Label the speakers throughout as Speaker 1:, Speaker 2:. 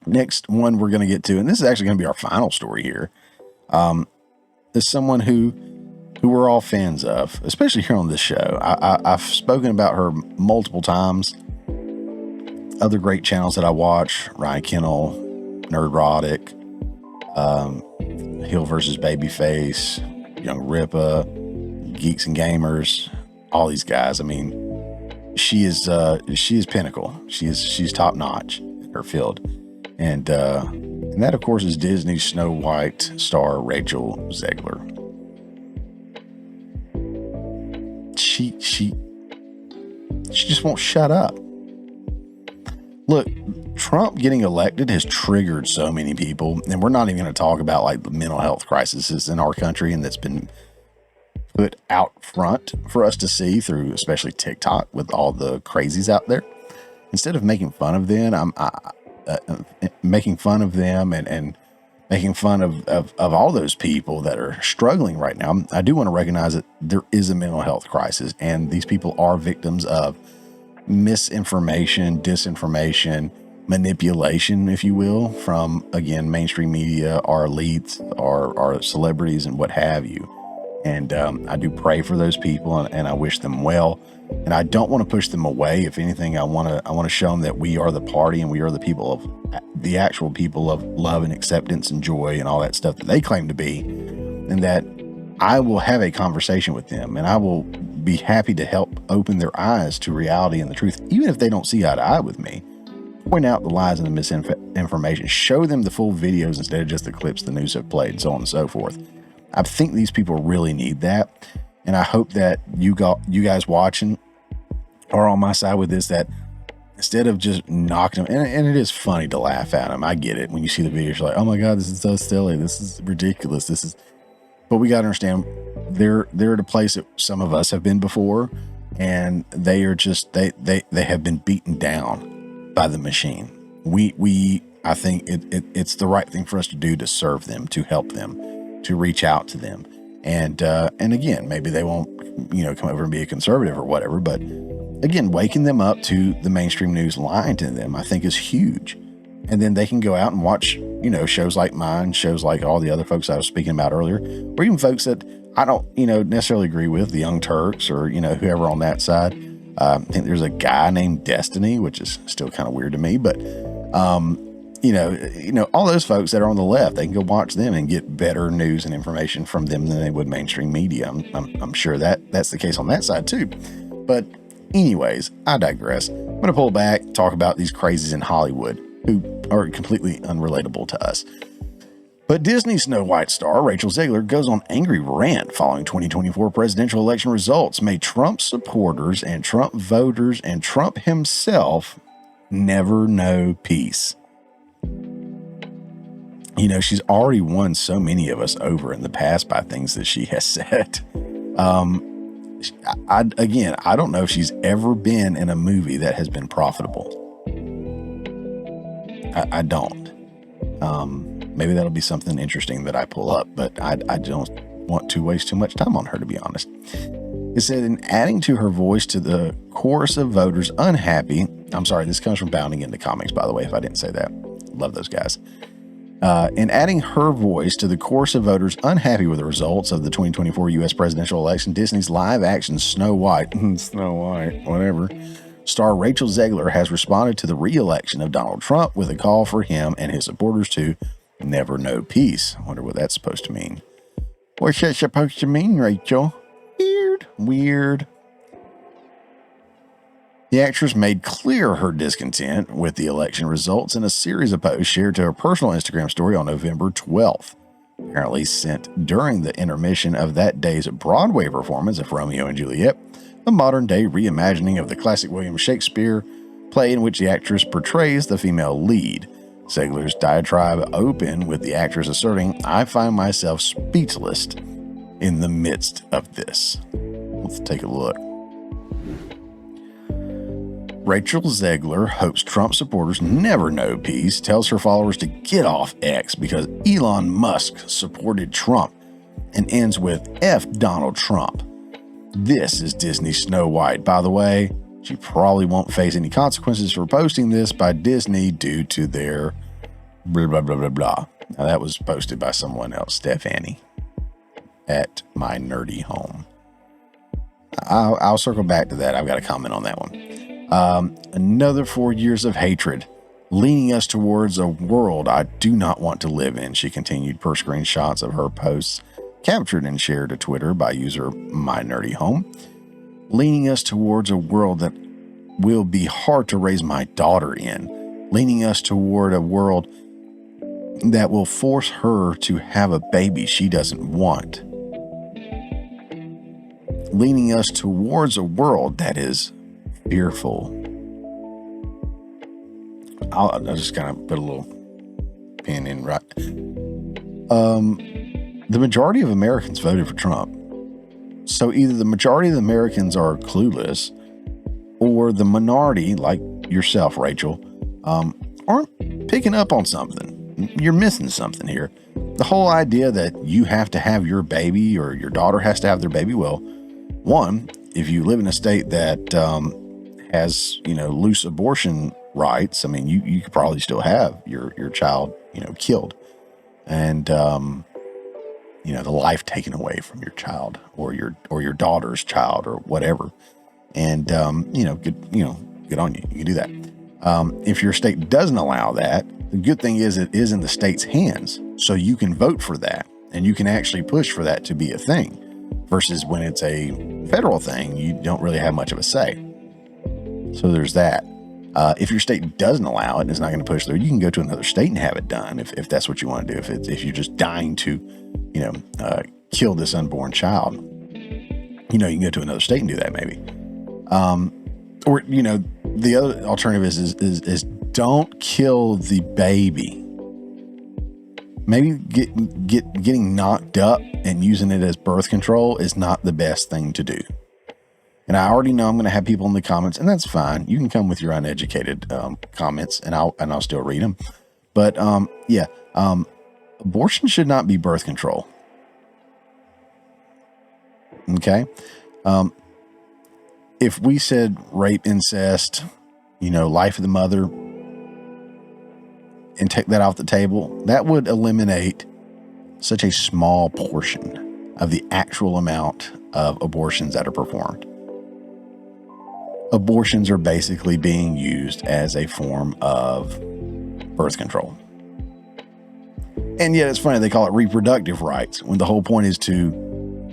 Speaker 1: next one we're going to get to, and this is actually going to be our final story here, is someone who we're all fans of, especially here on this show. I've spoken about her multiple times. Other great channels that I watch, Ryan Kennel, Nerdrotic, Hill versus Babyface, Young Ripa, Geeks and Gamers, all these guys. I mean, she is pinnacle. She's top notch in her field. And that of course is Disney's Snow White star Rachel Zegler. She just won't shut up. Look, Trump getting elected has triggered so many people, and we're not even going to talk about like the mental health crisis in our country, and that's been put out front for us to see through, especially TikTok, with all the crazies out there. Instead of making fun of them, making fun of them and making fun of all those people that are struggling right now, I do want to recognize that there is a mental health crisis, and these people are victims of misinformation, disinformation, manipulation, if you will, from, again, mainstream media, our elites, our celebrities, and what have you. And I do pray for those people, and I wish them well. And I don't want to push them away. If anything, I want to show them that we are the party, and we are the actual people of love and acceptance and joy and all that stuff that they claim to be, and that I will have a conversation with them, and I will be happy to help open their eyes to reality and the truth, even if they don't see eye to eye with me. Point out the lies and the misinformation. Show them the full videos instead of just the clips the news have played, and so on and so forth. I think these people really need that, and I hope that you guys watching are on my side with this, that instead of just knocking them, and it is funny to laugh at them. I get it. When you see the videos, you're like, oh my God, this is so silly. This is ridiculous. But we got to understand, they're at a place that some of us have been before, and they are just, they have been beaten down by the machine. I think it's the right thing for us to do, to serve them, to help them, to reach out to them. And again, maybe they won't, come over and be a conservative or whatever, but again, waking them up to the mainstream news lying to them, I think is huge. And then they can go out and watch, shows like mine, shows like all the other folks I was speaking about earlier, or even folks that I don't, necessarily agree with, the Young Turks or, whoever on that side. I think there's a guy named Destiny, which is still kind of weird to me, but, all those folks that are on the left, they can go watch them and get better news and information from them than they would mainstream media. I'm sure that's the case on that side too. But anyways, I digress. I'm going to pull back, talk about these crazies in Hollywood who are completely unrelatable to us. But Disney Snow White star Rachel Zegler goes on angry rant following 2024 presidential election results. May Trump supporters and Trump voters and Trump himself never know peace. She's already won so many of us over in the past by things that she has said. I don't know if she's ever been in a movie that has been profitable. I don't. Maybe that'll be something interesting that I pull up, but I don't want to waste too much time on her, to be honest. It said, in adding to her voice to the chorus of voters unhappy, I'm sorry, this comes from Bounding Into Comics, by the way, if I didn't say that. Love those guys. In adding her voice to the chorus of voters unhappy with the results of the 2024 U.S. presidential election, Disney's live-action Snow White, whatever, star Rachel Zegler has responded to the re-election of Donald Trump with a call for him and his supporters to never know peace. I wonder what that's supposed to mean. What's that supposed to mean, Rachel? Weird. The actress made clear her discontent with the election results in a series of posts shared to her personal Instagram story on November 12th, apparently sent during the intermission of that day's Broadway performance of Romeo and Juliet, a modern-day reimagining of the classic William Shakespeare play in which the actress portrays the female lead. Zegler's diatribe opened with the actress asserting, "I find myself speechless in the midst of this." Let's take a look. Rachel Zegler hopes Trump supporters never know peace, tells her followers to get off X because Elon Musk supported Trump, and ends with F Donald Trump. This is Disney Snow White. By the way, she probably won't face any consequences for posting this by Disney due to their blah, blah, blah, blah, blah. Now, that was posted by someone else, Stephanie, at my nerdy home. I'll circle back to that. I've got a comment on that one. Another 4 years of hatred, leading us towards a world I do not want to live in, she continued, per screenshots of her posts captured and shared to Twitter by user My Nerdy Home. Leading us towards a world that will be hard to raise my daughter in. Leading us toward a world that will force her to have a baby she doesn't want. Leading us towards a world that is fearful. I'll just kind of put a little pin in right. The majority of Americans voted for Trump. So either the majority of the Americans are clueless, or the minority, like yourself, Rachel, aren't picking up on something. You're missing something here. The whole idea that you have to have your baby or your daughter has to have their baby. Well, one, if you live in a state that has, loose abortion rights, I mean, you could probably still have your child, killed. And, the life taken away from your child or your daughter's child or whatever. And, good on you. You can do that. If your state doesn't allow that, the good thing is it is in the state's hands. So you can vote for that and you can actually push for that to be a thing, versus when it's a federal thing, you don't really have much of a say. So there's that. If your state doesn't allow it and it's not going to push through, you can go to another state and have it done if that's what you want to do. If you're just dying to, kill this unborn child, you can go to another state and do that maybe. Or, the other alternative is don't kill the baby. Maybe getting knocked up and using it as birth control is not the best thing to do. And I already know I'm going to have people in the comments, and that's fine. You can come with your uneducated comments, and I'll still read them. But abortion should not be birth control. Okay. If we said rape, incest, life of the mother, and take that off the table, that would eliminate such a small portion of the actual amount of abortions that are performed. Abortions are basically being used as a form of birth control. And yet it's funny, they call it reproductive rights, when the whole point is to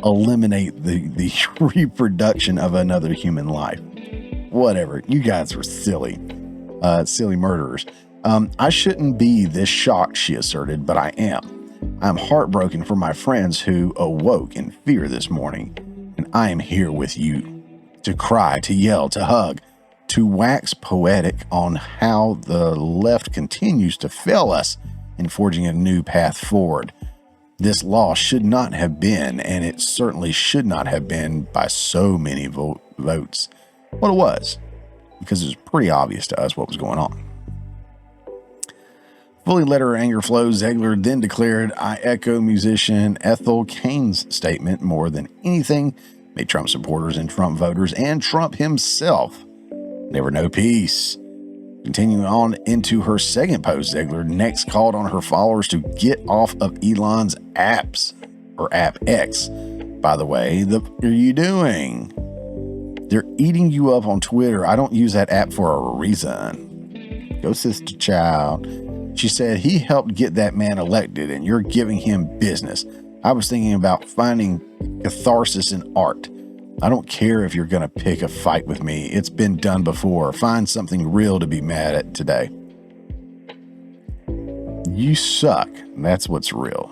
Speaker 1: eliminate the reproduction of another human life. Whatever. You guys are silly murderers. I shouldn't be this shocked, she asserted, but I am. I'm heartbroken for my friends who awoke in fear this morning, and I am here with you to cry, to yell, to hug, to wax poetic on how the left continues to fail us in forging a new path forward. This law should not have been, and it certainly should not have been by so many votes. Well, it was, because it was pretty obvious to us what was going on. Fully let her anger flow, Zegler then declared, I echo musician Ethel Cain's statement more than anything, made Trump supporters and Trump voters and Trump himself never know peace. Continuing on into her second post, Zegler next called on her followers to get off of Elon's apps, or App X. By the way, what are you doing? They're eating you up on Twitter. I don't use that app for a reason. Go sister child. She said he helped get that man elected and you're giving him business. I was thinking about finding catharsis in art. I don't care if you're going to pick a fight with me. It's been done before. Find something real to be mad at today. You suck. That's what's real.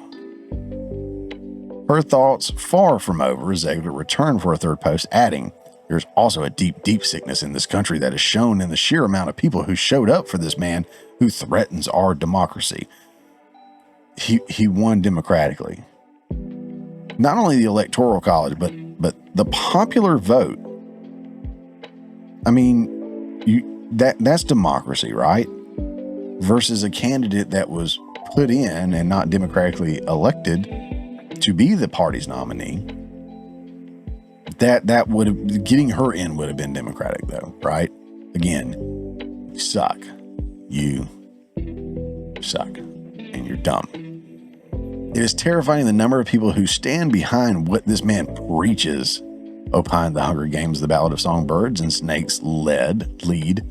Speaker 1: Her thoughts far from over, Zegler returned for a third post, adding, there's also a deep, deep sickness in this country that is shown in the sheer amount of people who showed up for this man who threatens our democracy. He won democratically. Not only the Electoral College, but the popular vote. I mean, that's democracy, right? Versus a candidate that was put in and not democratically elected to be the party's nominee. That would have, getting her in would have been democratic though, right? Again, you suck. You suck and you're dumb. It is terrifying the number of people who stand behind what this man preaches, opined the Hunger Games, The Ballad of Songbirds and Snakes lead.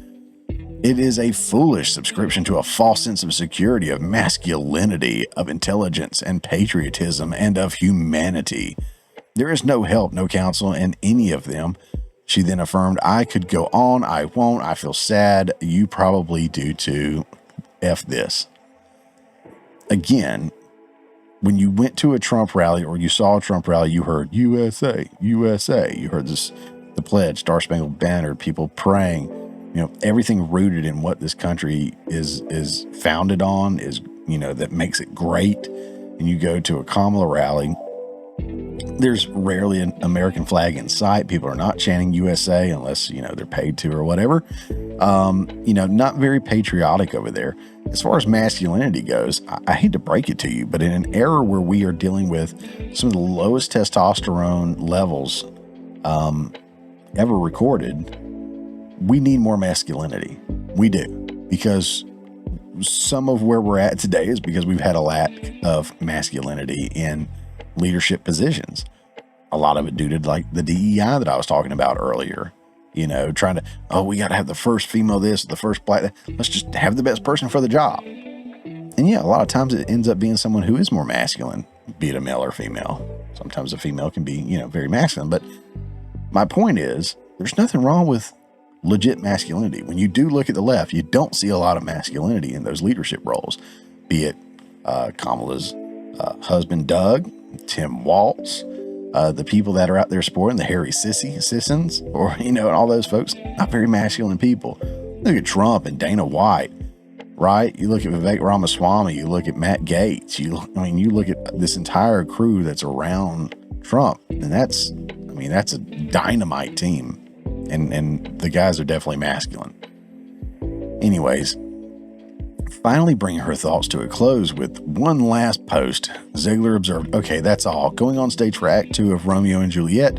Speaker 1: It is a foolish subscription to a false sense of security, of masculinity, of intelligence and patriotism, and of humanity. There is no help, no counsel in any of them. She then affirmed, I could go on, I won't, I feel sad, you probably do too, F this. Again, when you went to a Trump rally or you saw a Trump rally, you heard USA, USA. You heard the pledge, Star Spangled Banner, people praying, everything rooted in what this country is founded on, is, that makes it great. And you go to a Kamala rally, there's rarely an American flag in sight. People are not chanting USA unless, they're paid to or whatever. Not very patriotic over there. As far as masculinity goes, I hate to break it to you, but in an era where we are dealing with some of the lowest testosterone levels ever recorded, we need more masculinity. We do. Because some of where we're at today is because we've had a lack of masculinity in leadership positions. A lot of it due to like the DEI that I was talking about earlier. Trying to, we got to have the first female this, the first black, let's just have the best person for the job. And yeah, a lot of times it ends up being someone who is more masculine, be it a male or female. Sometimes a female can be, very masculine. But my point is, there's nothing wrong with legit masculinity. When you do look at the left, you don't see a lot of masculinity in those leadership roles, be it Kamala's husband, Doug, Tim Walz, the people that are out there sporting the hairy Sissons, or, and all those folks, not very masculine people. Look at Trump and Dana White, right? You look at Vivek Ramaswamy, you look at Matt Gaetz, you look at this entire crew that's around Trump, and that's a dynamite team. And the guys are definitely masculine. Anyways, finally bringing her thoughts to a close with one last post, Zegler observed, okay, that's all. Going on stage for Act 2 of Romeo and Juliet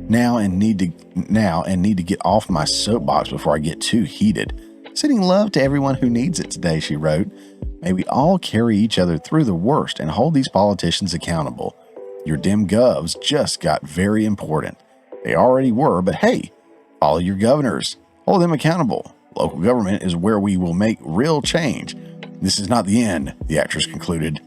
Speaker 1: now and need to get off my soapbox before I get too heated. Sending love to everyone who needs it today, she wrote. May we all carry each other through the worst and hold these politicians accountable. Your dim govs just got very important. They already were, but hey, follow your governors. Hold them accountable. Local government is where we will make real change. This is not the end, the actress concluded.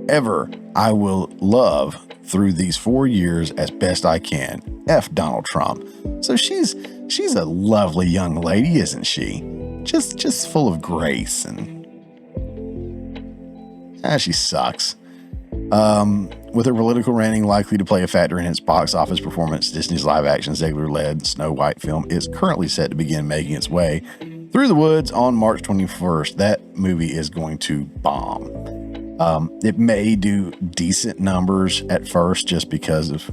Speaker 1: Ever, I will love through these 4 years as best I can. F Donald Trump. So she's a lovely young lady, isn't she? Just full of grace and she sucks. With her political ranting likely to play a factor in its box office performance, Disney's live-action Zegler-led Snow White film is currently set to begin making its way through the woods on March 21st. That movie is going to bomb. It may do decent numbers at first just because of,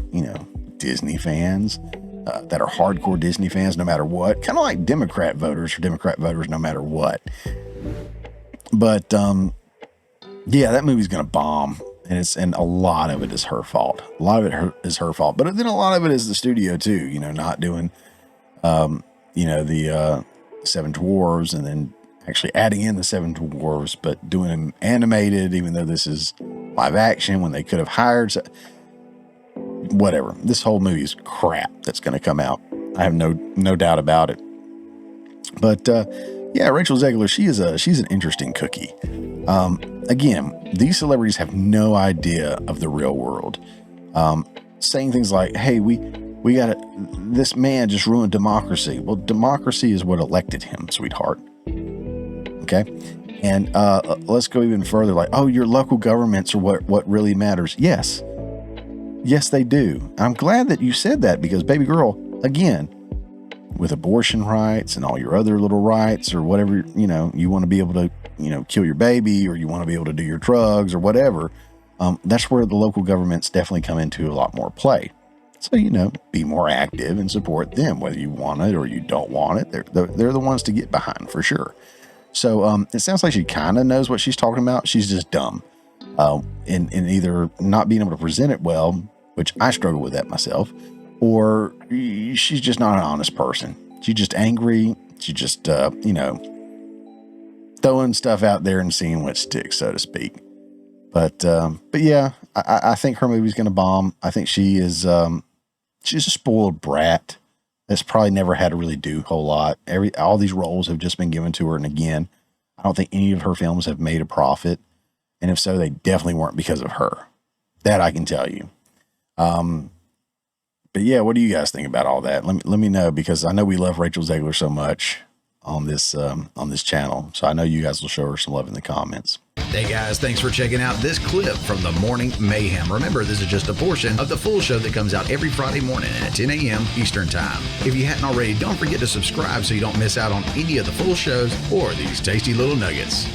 Speaker 1: Disney fans that are hardcore Disney fans no matter what. Kind of like Democrat voters no matter what. But, yeah, that movie's going to bomb. And a lot of it is her fault. A lot of it is her fault. But then a lot of it is the studio too, not doing, the Seven Dwarves and then actually adding in the Seven Dwarves, but doing them animated, even though this is live action when they could have hired. Whatever. This whole movie is crap that's going to come out. I have no doubt about it. But, yeah, Rachel Zegler, she's an interesting cookie. Again, these celebrities have no idea of the real world. Saying things like, hey, this man just ruined democracy. Well, democracy is what elected him, sweetheart. Okay. And, let's go even further. Like, oh, your local governments are what really matters. Yes, they do. I'm glad that you said that because, baby girl, again, with abortion rights and all your other little rights or whatever, you want to be able to, kill your baby or you want to be able to do your drugs or whatever. That's where the local governments definitely come into a lot more play. So, be more active and support them, whether you want it or you don't want it. They're the ones to get behind for sure. So, it sounds like she kind of knows what she's talking about. She's just dumb. In either not being able to present it well, which I struggle with that myself, or she's just not an honest person. She's just angry. She just, doesn't throwing stuff out there and seeing what sticks, so to speak. But yeah, I think her movie's going to bomb. I think she is, she's a spoiled brat that's probably never had to really do a whole lot. All these roles have just been given to her. And again, I don't think any of her films have made a profit. And if so, they definitely weren't because of her. That I can tell you. But yeah, what do you guys think about all that? Let me know, because I know we love Rachel Zegler so much on this channel. So I know you guys will show her some love in the comments.
Speaker 2: Hey guys, thanks for checking out this clip from the Morning Mayhem. Remember, this is just a portion of the full show that comes out every Friday morning at 10 a.m. Eastern Time. If you hadn't already, don't forget to subscribe so you don't miss out on any of the full shows or these tasty little nuggets.